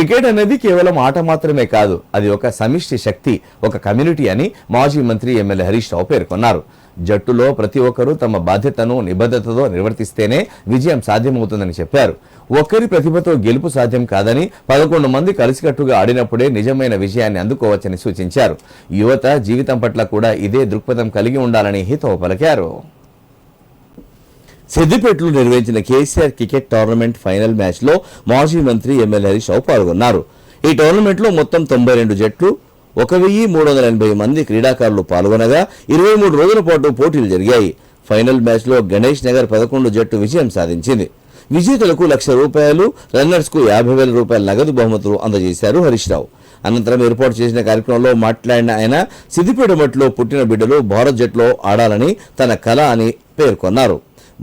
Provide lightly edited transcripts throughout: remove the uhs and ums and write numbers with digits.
Cricket అనేది కేవలం ఆట మాత్రమే కాదు, అది ఒక సమిష్టి శక్తి, ఒక కమ్యూనిటీ అని మాజీ మంత్రి ఎమ్మెల్యే హరీష్ రావు పేర్కొన్నారు. జట్టులో ప్రతి ఒక్కరూ తమ బాధ్యతను నిబద్ధతతో నిర్వర్తిస్తేనే విజయం సాధ్యమవుతుందని చెప్పారు. ఒక్కరి ప్రతిభతో గెలుపు సాధ్యం కాదని, 11 మంది కలిసికట్టుగా ఆడినప్పుడే నిజమైన విజయాన్ని అందుకోవచ్చని సూచించారు. యువత జీవితం పట్ల కూడా ఇదే దృక్పథం కలిగి ఉండాలని హితవు పలికారు. సిద్దిపేటలో నిర్వహించిన KCR cricket tournament final match లో మాజీ మంత్రి ఎమ్మెల్యే హరీష్ రావు పాల్గొన్నారు. ఈ టోర్నమెంట్ లో మొత్తం 92 జట్లు, 1380 మంది క్రీడాకారులు పాల్గొనగా 23 రోజుల పాటు పోటీలు జరిగాయి. ఫైనల్ మ్యాచ్ లో గణేష్ నగర్ 11 జట్టు విజయం సాధించింది. విజేతలకు ₹1,00,000, రన్నర్స్ కు ₹50,000 నగదు బహుమతులు అందజేశారు హరీష్ రావు. అనంతరం ఏర్పాటు చేసిన కార్యక్రమంలో మాట్లాడిన ఆయన, సిద్దిపేట మట్టిలో పుట్టిన బిడ్డలు భారత్ జట్టులో ఆడాలని తన కల అని పేర్కొన్నారు.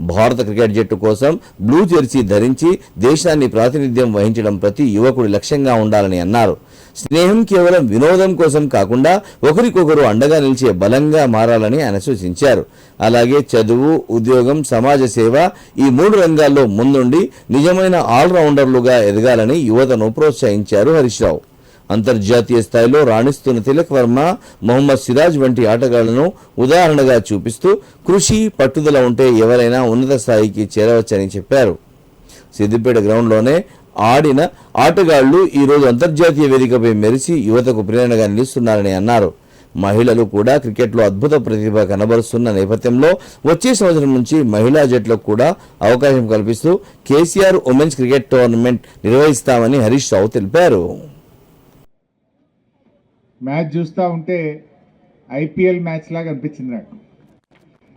భారత క్రికెట్ జట్టు కోసం బ్లూ జెర్సీ ధరించి దేశాన్ని ప్రాతినిధ్యం వహించడం ప్రతి యువకుడి లక్ష్యంగా ఉండాలని అన్నారు. స్నేహం కేవలం వినోదం కోసం కాకుండా ఒకరికొకరు అండగా నిలిచే బలంగా మారాలని ఆయన సూచించారు. అలాగే చదువు, ఉద్యోగం, సమాజ సేవ ఈ 3 రంగాల్లో ముందుండి నిజమైన ఆల్రౌండర్లుగా ఎదగాలని యువతను ప్రోత్సహించారు హరీష్ రావు. అంతర్జాతీయ స్థాయిలో రాణిస్తున్న తిలక్ వర్మ, మొహమ్మద్ సిరాజ్ వంటి ఆటగాళ్లను ఉదాహరణగా చూపిస్తూ కృషి, పట్టుదల ఉంటే ఎవరైనా ఉన్నత స్థాయికి చేరవచ్చని చెప్పారు. సిద్దిపేట గ్రౌండ్లోనే ఆడిన ఆటగాళ్లు ఈరోజు అంతర్జాతీయ వేదికపై మెరిసి యువతకు ప్రేరణగా నిలుస్తున్నారని అన్నారు. మహిళలు కూడా క్రికెట్లో అద్భుత ప్రతిభ కనబరుస్తున్న నేపథ్యంలో వచ్చే సంవత్సరం నుంచి మహిళా జట్లకు కూడా అవకాశం కల్పిస్తూ కేసీఆర్ ఉమెన్స్ క్రికెట్ టోర్నమెంట్ నిర్వహిస్తామని హరీష్ రావు తెలిపారు. మ్యాచ్ చూస్తూ ఉంటే ఐపీఎల్ మ్యాచ్ లాగా అనిపించింది నాకు.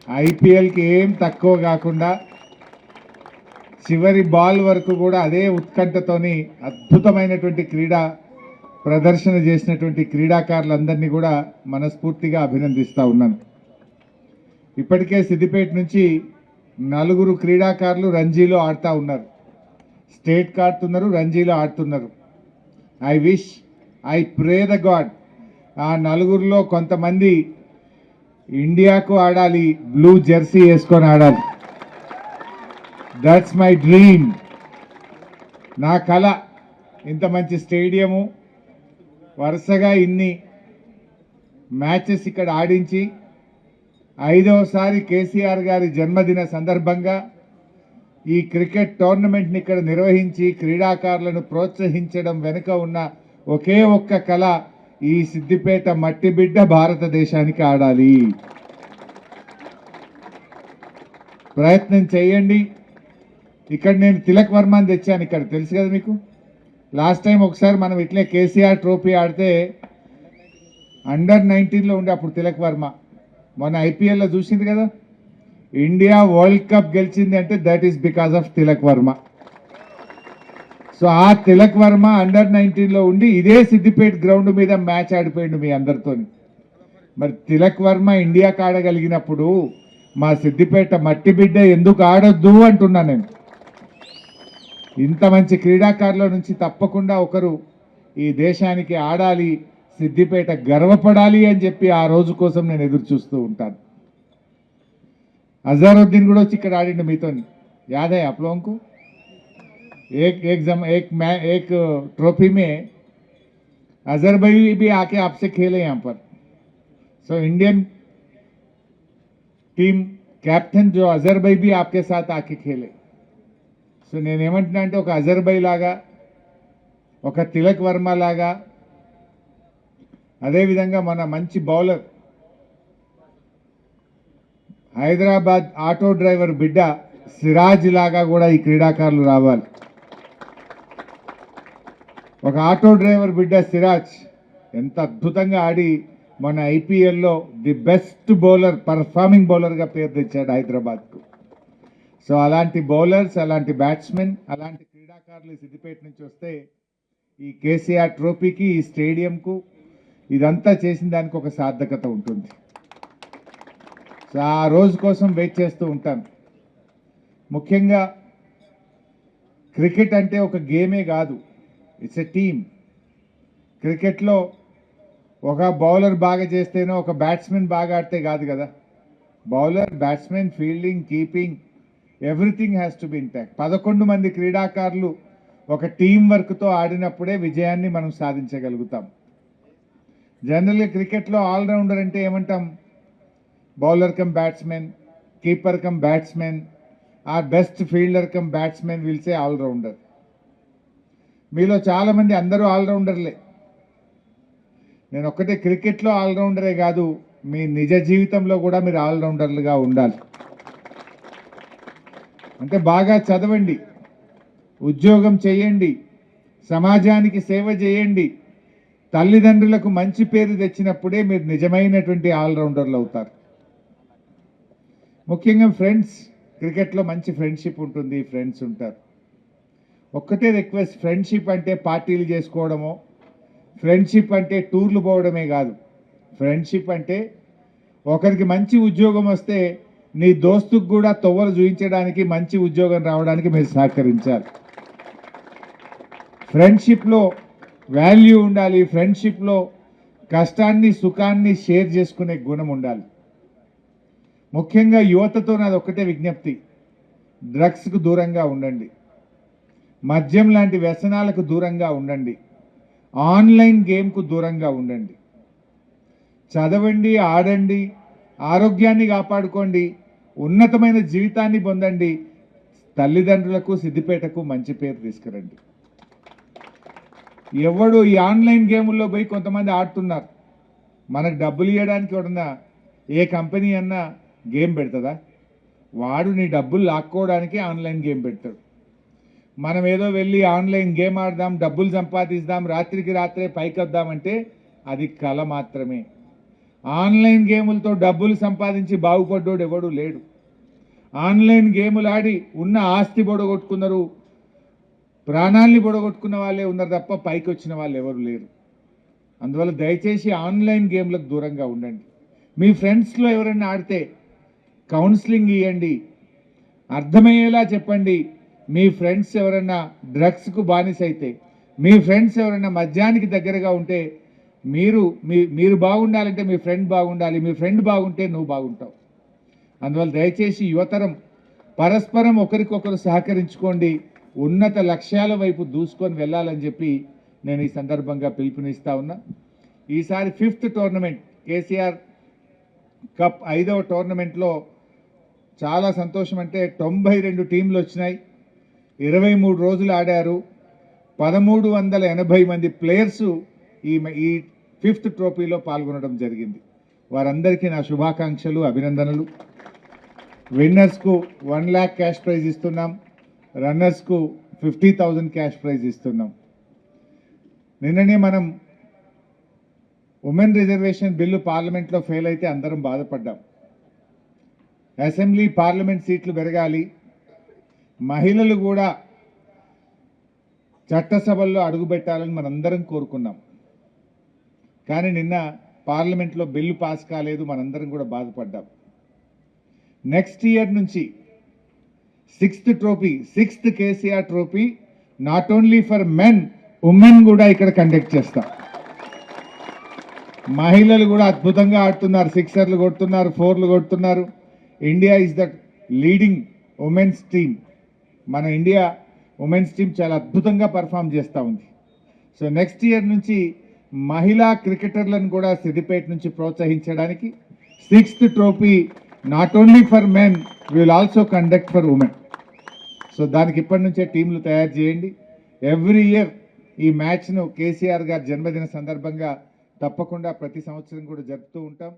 ఐపీఎల్కి ఏం తక్కువ కాకుండా చివరి బాల్ వరకు కూడా అదే ఉత్కంఠతోని అద్భుతమైనటువంటి క్రీడా ప్రదర్శన చేసినటువంటి క్రీడాకారులందరినీ కూడా మనస్ఫూర్తిగా అభినందిస్తూ ఉన్నాను. ఇప్పటికే సిద్దిపేట నుంచి 4 క్రీడాకారులు రంజీలో ఆడుతూ ఉన్నారు. స్టేట్కి ఆడుతున్నారు, రంజీలో ఆడుతున్నారు. ఐ ప్రే ద గాడ్ ఆ 4లో కొంతమంది ఇండియాకు ఆడాలి, బ్లూ జెర్సీ వేసుకొని ఆడాలి. That's my dream. నా కల ఇంత మంచి స్టేడియము, వరుసగా ఇన్ని మ్యాచెస్ ఇక్కడ ఆడించి 5వసారి కేసీఆర్ గారి జన్మదిన సందర్భంగా ఈ క్రికెట్ టోర్నమెంట్ని ఇక్కడ నిర్వహించి క్రీడాకారులను ప్రోత్సహించడం వెనుక ఉన్న ఒకే ఒక్క కళ, ఈ సిద్దిపేట మట్టి బిడ్డ భారతదేశానికి ఆడాలి. ప్రయత్నం చేయండి. ఇక్కడ నేను తిలక్ వర్మని తెచ్చాను, ఇక్కడ తెలుసు కదా మీకు. లాస్ట్ టైం ఒకసారి మనం ఇట్లే కేసీఆర్ ట్రోఫీ ఆడితే అండర్-19లో ఉండే అప్పుడు తిలక్ వర్మ. మొన్న ఐపీఎల్లో చూసింది కదా, ఇండియా వరల్డ్ కప్ గెలిచింది అంటే that is because of Tilak Varma. So ఆ తిలక్ వర్మ అండర్-19లో ఉండి ఇదే సిద్దిపేట గ్రౌండ్ మీద మ్యాచ్ ఆడిపోయిండు మీ అందరితో. మరి తిలక్ వర్మ ఇండియాకి ఆడగలిగినప్పుడు మా సిద్దిపేట మట్టి బిడ్డ ఎందుకు ఆడొద్దు అంటున్నా నేను. ఇంత మంచి క్రీడాకారుల నుంచి తప్పకుండా ఒకరు ఈ దేశానికి ఆడాలి, సిద్దిపేట గర్వపడాలి అని చెప్పి ఆ రోజు కోసం నేను ఎదురు చూస్తూ ఉంటాను. అజారుద్దీన్ కూడా వచ్చి ఇక్కడ ఆడిండు మీతో. యాద్ హై आप लोगों को? एक ट्रॉफी में अजहर भाई भी आके आपसे खेले यहाँ पर. सो इंडियन टीम कैप्टन जो अजहर भाई भी आपके साथ आके खेले. సో నేనేమంటున్నా అంటే ఒక అజర్ భాయ్ లాగా, ఒక తిలక్ వర్మ లాగా, అదేవిధంగా మన మంచి బౌలర్ హైదరాబాద్ ఆటో డ్రైవర్ బిడ్డ సిరాజ్ లాగా కూడా ఈ క్రీడాకారులు రావాలి. ఒక ఆటో డ్రైవర్ బిడ్డ సిరాజ్ ఎంత అద్భుతంగా ఆడి మన ఐపీఎల్లో ది బెస్ట్ బౌలర్, పర్ఫార్మింగ్ బౌలర్గా పేరు తెచ్చాడు హైదరాబాద్కు. సో అలాంటి బౌలర్స్, అలాంటి బ్యాట్స్మెన్, అలాంటి క్రీడాకారులు సిద్దిపేట నుంచి వస్తే ఈ కేసీఆర్ ట్రోఫీకి, ఈ స్టేడియంకు, ఇదంతా చేసిన దానికి ఒక సార్థకత ఉంటుంది. సో ఆ రోజు కోసం వెయిట్ చేస్తూ ఉంటాను. ముఖ్యంగా క్రికెట్ అంటే ఒక గేమే కాదు, ఇట్స్ ఎ టీమ్. క్రికెట్లో ఒక బౌలర్ బాగా చేస్తేనో, ఒక బ్యాట్స్మెన్ బాగా ఆడితే కాదు కదా. Bowler, batsmen, fielding, keeping, everything has to be intact. 11 మంది క్రీడాకారులు ఒక టీం వర్క్తో ఆడినప్పుడే విజయాన్ని మనం సాధించగలుగుతాం. జనరల్గా క్రికెట్లో ఆల్రౌండర్ అంటే ఏమంటాం? Bowler cum batsman, keeper cum batsman, or best fielder cum batsman will say all rounder. మీలో చాలామంది అందరూ ఆల్రౌండర్లే. నేను ఒక్కటే క్రికెట్లో ఆల్రౌండరే కాదు, మీ నిజ జీవితంలో కూడా మీరు ఆల్రౌండర్లుగా ఉండాలి. అంటే బాగా చదవండి, ఉద్యోగం చేయండి, సమాజానికి సేవ చేయండి, తల్లిదండ్రులకు మంచి పేరు తెచ్చినప్పుడే మీరు నిజమైనటువంటి ఆల్రౌండర్లు అవుతారు. ముఖ్యంగా ఫ్రెండ్స్, క్రికెట్లో మంచి ఫ్రెండ్షిప్ ఉంటుంది, ఫ్రెండ్స్ ఉంటారు. ఒక్కటే రిక్వెస్ట్, ఫ్రెండ్షిప్ అంటే పార్టీలు చేసుకోవడమో, ఫ్రెండ్షిప్ అంటే టూర్లు పోవడమే కాదు. ఫ్రెండ్షిప్ అంటే ఒకరికి మంచి ఉద్యోగం వస్తే నీ దోస్తుకు కూడా తొవ్వలు చూపించడానికి, మంచి ఉద్యోగం రావడానికి మీరు సహకరించాలి. ఫ్రెండ్షిప్లో వాల్యూ ఉండాలి, ఫ్రెండ్షిప్లో కష్టాన్ని సుఖాన్ని షేర్ చేసుకునే గుణం ఉండాలి. ముఖ్యంగా యువతతో నాది ఒక్కటే విజ్ఞప్తి, డ్రగ్స్కు దూరంగా ఉండండి, మద్యం లాంటి వ్యసనాలకు దూరంగా ఉండండి, ఆన్లైన్ గేమ్కు దూరంగా ఉండండి. చదవండి, ఆడండి, ఆరోగ్యాన్ని కాపాడుకోండి, ఉన్నతమైన జీవితాన్ని పొందండి, తల్లిదండ్రులకు సిద్దిపేటకు మంచి పేరు తీసుకురండి. ఎవడు ఈ ఆన్లైన్ గేముల్లో పోయి కొంతమంది ఆడుతున్నారు. మనకు డబ్బులు ఇవ్వడానికి ఎవడన్నా ఏ కంపెనీ అన్నా గేమ్ పెడుతుందా? వాడు నీ డబ్బులు లాక్కోవడానికి ఆన్లైన్ గేమ్ పెడతాడు. మనం ఏదో వెళ్ళి ఆన్లైన్ గేమ్ ఆడదాం, డబ్బులు సంపాదిద్దాం, రాత్రికి రాత్రే పైకి వద్దామంటే అది కళ మాత్రమే. ఆన్లైన్ గేములతో డబ్బులు సంపాదించి బాగుపడ్డోడు ఎవడు లేడు. ఆన్లైన్ గేములు ఆడి ఉన్న ఆస్తి బొడగొట్టుకున్నారు, ప్రాణాల్ని బొడగొట్టుకున్న వాళ్ళే ఉన్నారు తప్ప పైకి వచ్చిన వాళ్ళు ఎవరు లేరు. అందువల్ల దయచేసి ఆన్లైన్ గేమ్లకు దూరంగా ఉండండి. మీ ఫ్రెండ్స్లో ఎవరైనా ఆడితే కౌన్సిలింగ్ ఇవ్వండి, అర్థమయ్యేలా చెప్పండి. మీ ఫ్రెండ్స్ ఎవరైనా డ్రగ్స్కు బానిసైతే, మీ ఫ్రెండ్స్ ఎవరైనా మద్యానికి దగ్గరగా ఉంటే మీరు బాగుండాలంటే మీ ఫ్రెండ్ బాగుండాలి, మీ ఫ్రెండ్ బాగుంటే నువ్వు బాగుంటావు. అందువల్ల దయచేసి యువతరం పరస్పరం ఒకరికొకరు సహకరించుకోండి, ఉన్నత లక్ష్యాల వైపు దూసుకొని వెళ్ళాలని చెప్పి నేను ఈ సందర్భంగా పిలుపునిస్తా ఉన్నా. ఈసారి 5th టోర్నమెంట్ కేసీఆర్ కప్ 5వ టోర్నమెంట్లో చాలా సంతోషం. అంటే 92 టీంలు వచ్చినాయి, 23 రోజులు ఆడారు, 1380 మంది ప్లేయర్సు ఈ 5th ట్రోఫీలో పాల్గొనడం జరిగింది. వారందరికీ నా శుభాకాంక్షలు, అభినందనలు. విన్నర్స్కు 1 lakh క్యాష్ ప్రైజ్ ఇస్తున్నాం, రన్నర్స్కు 50,000 క్యాష్ ప్రైజ్ ఇస్తున్నాం. నిన్ననే మనం ఉమెన్ రిజర్వేషన్ బిల్లు పార్లమెంట్లో ఫెయిల్ అయితే అందరం బాధపడ్డాం. అసెంబ్లీ పార్లమెంట్ సీట్లు పెరగాలి, మహిళలు కూడా చట్టసభల్లో అడుగుపెట్టాలని మనందరం కోరుకున్నాం. కానీ నిన్న పార్లమెంట్లో బిల్లు పాస్ కాలేదు, మనందరం కూడా బాధపడ్డాం. నెక్స్ట్ ఇయర్ నుంచి 6th KCR trophy not only for men, women కూడా ఇక్కడ కండక్ట్ చేస్తాం. మహిళలు కూడా అద్భుతంగా ఆడుతున్నారు, 6ర్లు కొడుతున్నారు, 4లు కొడుతున్నారు. India is the leading women's team. మన ఇండియా ఉమెన్స్ టీమ్ చాలా అద్భుతంగా పర్ఫామ్ చేస్తూ ఉంది. సో నెక్స్ట్ ఇయర్ నుంచి మహిళా క్రికెటర్లను కూడా సిద్దిపేట నుంచి ప్రోత్సహించడానికి 6th trophy not only for men, will also conduct for women. So దానికి ఇప్పటి నుంచే టీంలు తయారు చేయండి. ఎవ్రీ ఇయర్ ఈ మ్యాచ్ను కేసీఆర్ గారి జన్మదిన సందర్భంగా తప్పకుండా ప్రతి సంవత్సరం కూడా జరుపుతూ ఉంటాం.